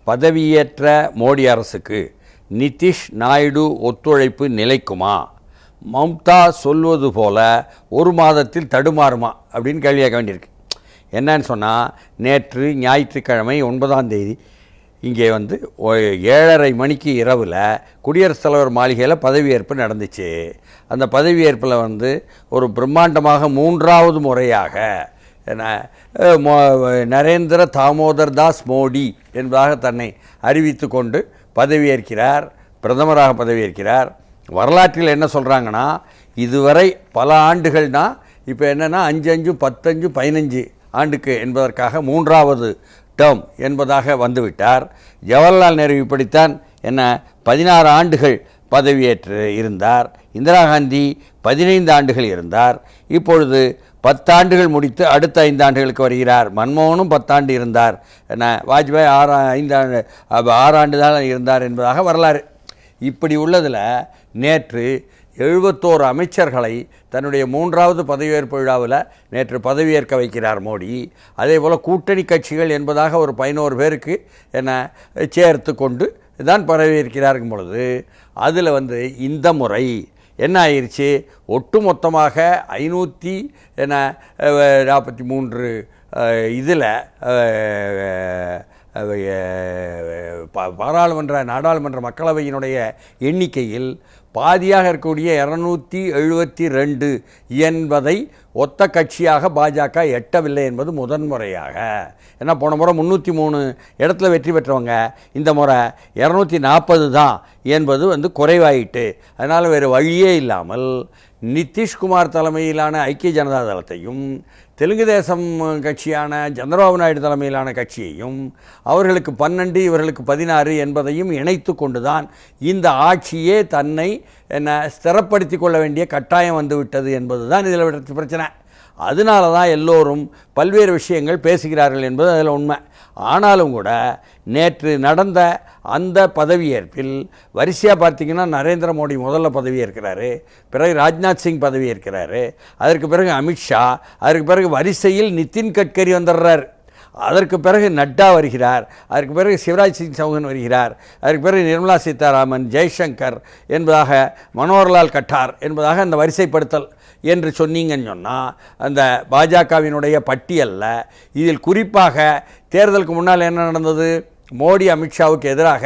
பதவியேற்ற மோடி அரசுக்கு நிதிஷ் நாயுடு ஒத்துழைப்பு நிலைக்குமா? மம்தா சொல்வது போல ஒரு மாதத்தில் தடுமாறுமா அப்படின்னு கேள்வி கேட்க வேண்டியிருக்கு. என்னன்னு சொன்னால், நேற்று ஞாயிற்றுக்கிழமை 9ஆம் தேதி இங்கே 7:30 மணிக்கு இரவில் குடியரசுத் தலைவர் மாளிகையில் பதவியேற்பு நடந்துச்சு. அந்த பதவியேற்பில் ஒரு பிரம்மாண்டமாக 3வது முறையாக நரேந்திர தாமோதர் தாஸ் மோடி என்பதாக தன்னை அறிவித்து கொண்டு பதவியேற்கிறார், பிரதமராக பதவியேற்கிறார். வரலாற்றில் என்ன சொல்கிறாங்கன்னா, இதுவரை பல ஆண்டுகள்னா இப்போ என்னென்னா 5 10 15 ஆண்டுக்கு என்பதற்காக 3வது டேர்ம் என்பதாக வந்துவிட்டார். ஜவஹர்லால் நேரு இப்படித்தான் 16 ஆண்டுகள் பதவியேற்று இருந்தார். இந்திரா காந்தி 15 ஆண்டுகள் இருந்தார். இப்பொழுது 10 ஆண்டுகள் முடித்து அடுத்த 5 ஆண்டுகளுக்கு வருகிறார். மன்மோகனும் 10 ஆண்டு இருந்தார். வாஜ்பாய் 6 ஆண்டு தான் இருந்தார் என்பதாக வரலாறு. இப்படி உள்ளதில் நேற்று 71 அமைச்சர்களை தன்னுடைய 3வது பதவியேற்பு விழாவில் நேற்று பதவியேற்க வைக்கிறார் மோடி. அதே போல் கூட்டணி கட்சிகள் என்பதாக ஒரு 11 பேருக்கு சேர்த்து கொண்டு தான் பதவியேற்கிறார்கள் பொழுது அதில் இந்த முறை என்ன ஆயிடுச்சு, ஒட்டு மொத்தமாக 543 இதில் நாடாளுமன்ற மக்களவையினுடைய எண்ணிக்கையில் பாதியாக இருக்கக்கூடிய 272 என்பதை ஒத்த கட்சியாக பாஜக எட்டவில்லை என்பது முதன்முறையாக. ஏன்னா போன முறை 303 இடத்துல வெற்றி பெற்றவங்க, இந்த முறை 240 தான் என்பது குறைவாயிட்டு. அதனால் வேறு வழியே இல்லாமல் நிதிஷ்குமார் தலைமையிலான ஐக்கிய ஜனதா தளத்தையும் தெலுங்கு தேசம் கட்சியான சந்திரபாபு நாயுடு தலைமையிலான கட்சியையும் அவர்களுக்கு 12 இவர்களுக்கு 16 என்பதையும் இணைத்து கொண்டுதான் இந்த ஆட்சியே தன்னை ஸ்திரப்படுத்தி கொள்ள வேண்டிய கட்டாயம் வந்துவிட்டது என்பது தான் இதில் பிரச்சனை. அதனால தான் எல்லோரும் பல்வேறு விஷயங்கள் பேசுகிறார்கள் என்பது அதில் உண்மை. ஆனாலும் கூட நேற்று நடந்த அந்த பதவியேற்பில் வரிசையாக பார்த்திங்கன்னா நரேந்திர மோடி முதல்ல பதவியேற்கிறாரு, பிறகு ராஜ்நாத் சிங் பதவியேற்கிறாரு, அதற்கு பிறகு அமித்ஷா, அதற்கு பிறகு வரிசையில் நிதின் கட்கரி வந்துடுறார், அதற்கு பிறகு நட்டா வருகிறார், அதற்கு பிறகு சிவராஜ் சிங் சௌஹான் வருகிறார், அதற்கு பிறகு நிர்மலா சீதாராமன், ஜெய்சங்கர் என்பதாக, மனோகர்லால் கட்டார் என்பதாக அந்த வரிசைப்படுத்தல் என்று சொன்னீங்கன்னு சொன்னால், அந்த பாஜகவினுடைய பட்டியலில் இதில் குறிப்பாக தேர்தலுக்கு முன்னால் என்ன நடந்தது, மோடி அமித்ஷாவுக்கு எதிராக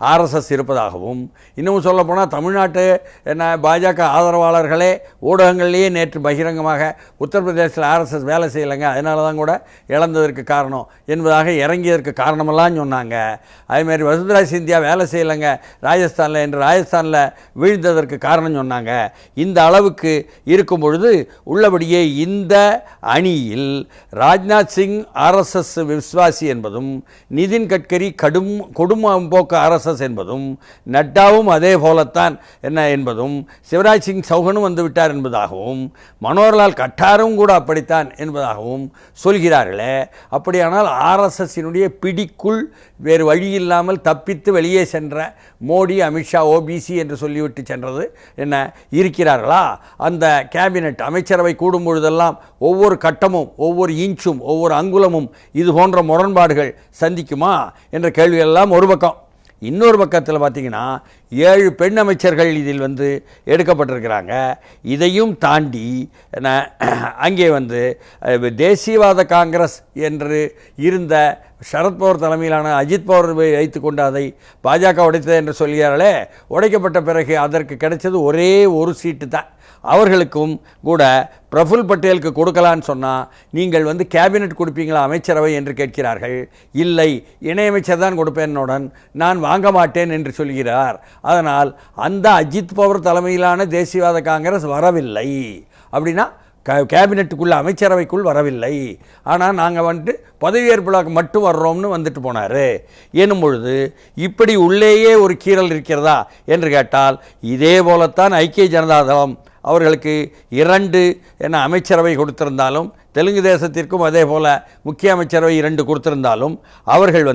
ஆர்எஸ்எஸ் இருப்பதாகவும், இன்னமும் சொல்லப்போனால் தமிழ்நாட்டு பாஜக ஆதரவாளர்களே ஊடகங்கள்லேயே நேற்று பகிரங்கமாக உத்தரப்பிரதேசத்தில் ஆர்எஸ்எஸ் வேலை செய்யலைங்க, அதனால தான் கூட இழந்ததற்கு காரணம் என்பதாக இறங்கியதற்கு காரணமெல்லாம் சொன்னாங்க. அதேமாதிரி வசுந்தரா சிந்தியா வேலை செய்யலைங்க ராஜஸ்தானில் என்று ராஜஸ்தானில் வீழ்ந்ததற்கு காரணம் சொன்னாங்க. இந்த அளவுக்கு இருக்கும் பொழுது உள்ளபடியே இந்த அணியில் ராஜ்நாத் சிங் ஆர்எஸ்எஸ் விஸ்வாசி என்பதும், நிதின் கட்கரி கொடும்போக்கு ஆர்எஸ்எஸ் என்பதும், நட்டாவும் அதே போலத்தான் என்பதும், சிவராஜ் சிங் சௌஹனும் வந்துவிட்டார் என்பதாகவும், மனோகர்லால் கட்டாரும் கூட அப்படித்தான் என்பதாகவும் சொல்கிறார்களே. அப்படியானால் ஆர்எஸ்எஸ்னுடைய பிடிக்குள் வேறு வழியில்லாமல் தப்பித்து வெளியே சென்ற மோடி, அமித்ஷா ஓபிசி என்று சொல்லிவிட்டு சென்றது இருக்கிறார்களா? அந்த கேபினெட் அமைச்சரவை கூடும் பொழுதெல்லாம் ஒவ்வொரு கட்டமும் ஒவ்வொரு இன்ச்சும் ஒவ்வொரு அங்குலமும் இது போன்ற முரண்பாடுகள் சந்திக்குமா என்ற கேள்வியெல்லாம் ஒரு பக்கம். இன்னொரு பக்கத்தில் பார்த்திங்கன்னா 7 பெண் அமைச்சர்கள் இதில் எடுக்கப்பட்டிருக்கிறாங்க. இதையும் தாண்டி அங்கே தேசியவாத காங்கிரஸ் என்று இருந்த சரத்பவார் தலைமையிலான அஜித் பவார் வைத்து கொண்டு அதை பாஜக உடைத்தது என்று சொல்கிறார்களே, உடைக்கப்பட்ட பிறகு அதற்கு கிடைச்சது ஒரே ஒரு சீட்டு தான். அவர்களுக்கும் கூட பிரஃபுல் பட்டேலுக்கு கொடுக்கலான்னு சொன்னால், நீங்கள் கேபினெட் கொடுப்பீங்களா அமைச்சரவை என்று கேட்கிறார்கள். இல்லை, இணையமைச்சர் தான் கொடுப்பேன்னுடன் நான் வாங்க மாட்டேன் என்று சொல்கிறார். அதனால் அந்த அஜித் பவார் தலைமையிலான தேசியவாத காங்கிரஸ் வரவில்லை. அப்படின்னா கேபினெட்டுக்குள்ள அமைச்சரவைக்குள் வரவில்லை. ஆனால் நாங்கள் பதவியேற்புக்கு மட்டும் வர்றோம்னு வந்துட்டு போனார் எனும் பொழுது இப்படி உள்ளேயே ஒரு கீறல் இருக்கிறதா என்று கேட்டால், இதே போலத்தான் ஐக்கிய ஜனதா தளம் அவர்களுக்கு 2 அமைச்சரவை கொடுத்திருந்தாலும் தெலுங்கு தேசத்திற்கும் அதே போல் முக்கிய அமைச்சரவை 2 கொடுத்திருந்தாலும் அவர்கள்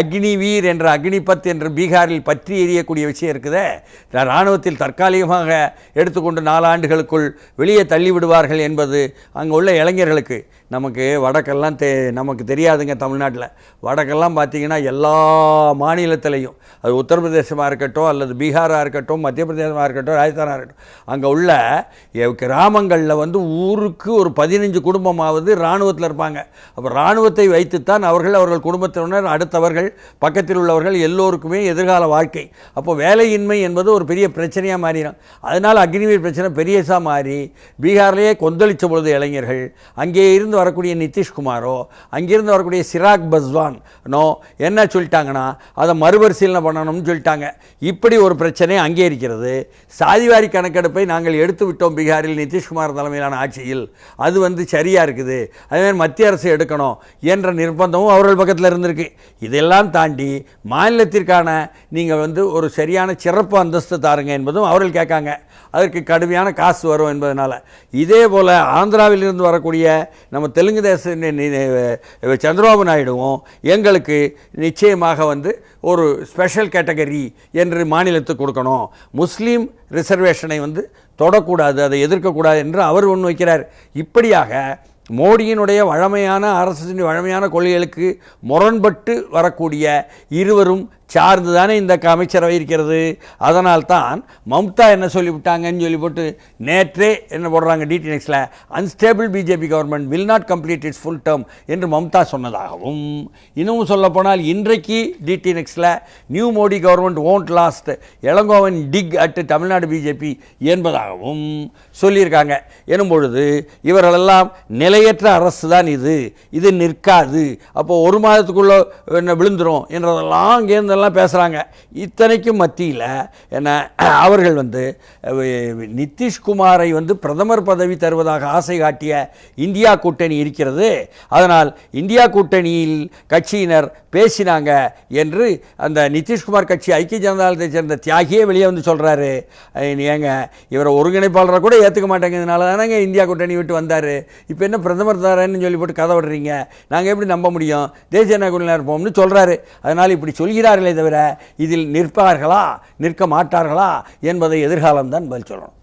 அக்னிவீர் என்ற அக்னிபத் என்று பீகாரில் பற்றி எரியக்கூடிய விஷயம் இருக்குதே, இராணுவத்தில் தற்காலிகமாக எடுத்துக்கொண்டு 4 ஆண்டுகளுக்குள் வெளியே தள்ளிவிடுவார்கள் என்பது அங்கே உள்ள இளைஞர்களுக்கு, நமக்கு வடக்கெல்லாம் நமக்கு தெரியாதுங்க. தமிழ்நாட்டில் வடக்கெல்லாம் பார்த்திங்கன்னா எல்லா மாநிலத்திலையும், அது உத்தரப்பிரதேசமாக இருக்கட்டும் அல்லது பீகாராக இருக்கட்டும், மத்திய பிரதேசமாக இருக்கட்டும், ராஜஸ்தானாக இருக்கட்டும், அங்கே உள்ள கிராமங்களில் ஊருக்கு ஒரு 15 குடும்பமாவது இராணுவத்தில் இருப்பாங்க. அப்போ இராணுவத்தை வைத்துத்தான் அவர்கள் குடும்பத்தினர், அடுத்தவர்கள், பக்கத்தில் உள்ளவர்கள் எல்லோருக்குமே எதிர்கால வாழ்க்கை. அப்போ வேலையின்மை என்பது ஒரு பெரிய பிரச்சனையாக மாறிடும். அதனால் அக்னிவீர் பிரச்சனை பெரியசாக மாறி பீகார்லேயே கொந்தளித்த பொழுது இளைஞர்கள் அங்கே இருந்து வரக்கூடிய நிதிஷ்குமாரோ அங்கிருந்து வரக்கூடிய சிராக் பஸ்வானோ என்ன சொல்லிட்டாங்கன்னா அதை மறுபரிசீலனை பண்ணணும்னு சொல்லிட்டாங்க. இப்படி ஒரு பிரச்சனை அங்கே இருக்கிறது. சாதிவாரி கணக்கெடுப்பை நாங்கள் எடுத்து விட்டோம் பீகாரில் நிதிஷ்குமார் தலைமையிலான ஆட்சியில், அது சரியாக இருக்குது, அதேமாதிரி மத்திய அரசு எடுக்கணும் என்ற நிர்பந்தமும் அவர்கள் பக்கத்தில் இருந்திருக்கு. இதெல்லாம் தாண்டி மாநிலத்திற்கான நீங்கள் ஒரு சரியான சிறப்பு அந்தஸ்து தாருங்க என்பதும் அவர்கள் கேட்காங்க. அதற்கு கடுமையான காசு வரும் என்பதனால். இதே போல் ஆந்திராவிலிருந்து வரக்கூடிய நம்ம தெலுங்கு தேச சந்திரபாபு நாயுடுவும் எங்களுக்கு நிச்சயமாக ஒரு ஸ்பெஷல் கேட்டகரி என்று மாநிலத்துக்கு கொடுக்கணும், முஸ்லீம் ரிசர்வேஷனை தொடக்கூடாது, அதை எதிர்க்கக்கூடாது என்று அவர் ஒன்று வைக்கிறார். இப்படியாக மோடியினுடைய வழமையான அரசின் வழமையான கொள்கைகளுக்கு முரண்பட்டு வரக்கூடிய இருவரும் சார்ந்து தானே இந்த அமைச்சரவை இருக்கிறது. அதனால்தான் மம்தா என்ன சொல்லிவிட்டாங்கன்னு சொல்லிவிட்டு நேற்றே என்ன போடுறாங்க டிடி நெக்ஸ்டில், unstable BJP government will not complete its full term என்று மம்தா சொன்னதாகவும், இன்னமும் சொல்லப்போனால் இன்றைக்கு டிடி நெக்ஸ்டில் new Modi government won't last Elangovan dig at Tamil Nadu BJP என்பதாகவும் சொல்லியிருக்காங்க. எனும் பொழுது இவர்களெல்லாம் நிலையற்ற அரசு தான் இது நிற்காது, அப்போ ஒரு மாதத்துக்குள்ளே என்ன விழுந்துரும் என்றதெல்லாம் அங்கேருந்து பேசுகிறாங்க. இத்தனைக்கும் மத்தியில் என்ன அவர்கள் நிதிஷ்குமாரை பிரதமர் பதவி தருவதாக ஆசை காட்டிய இந்தியா கூட்டணி இருக்கிறது. அதனால் இந்தியா கூட்டணியில் கட்சியினர் பேசினாங்க என்று அந்த நிதிஷ்குமார் கட்சி ஐக்கிய ஜனதா தளத்தை சேர்ந்த தியாகியே வெளியே சொல்கிறாரு. ஏங்க இவரை ஒருங்கிணைப்பாளரை கூட ஏற்றுக்க மாட்டேங்கிறதுனால தானேங்க இந்தியா கூட்டணி விட்டு வந்தார், இப்போ என்ன பிரதமர் தரேன்னு சொல்லி போட்டு கதை விடுறீங்க, நாங்கள் எப்படி நம்ப முடியும், தேசிய நாயகர்களாக இருப்போம்னு சொல்கிறாரு. அதனால் இப்படி சொல்கிறார்களே தவிர இதில் நிற்பார்களா நிற்க மாட்டார்களா என்பதை எதிர்காலம்தான் பதில் சொல்லணும்.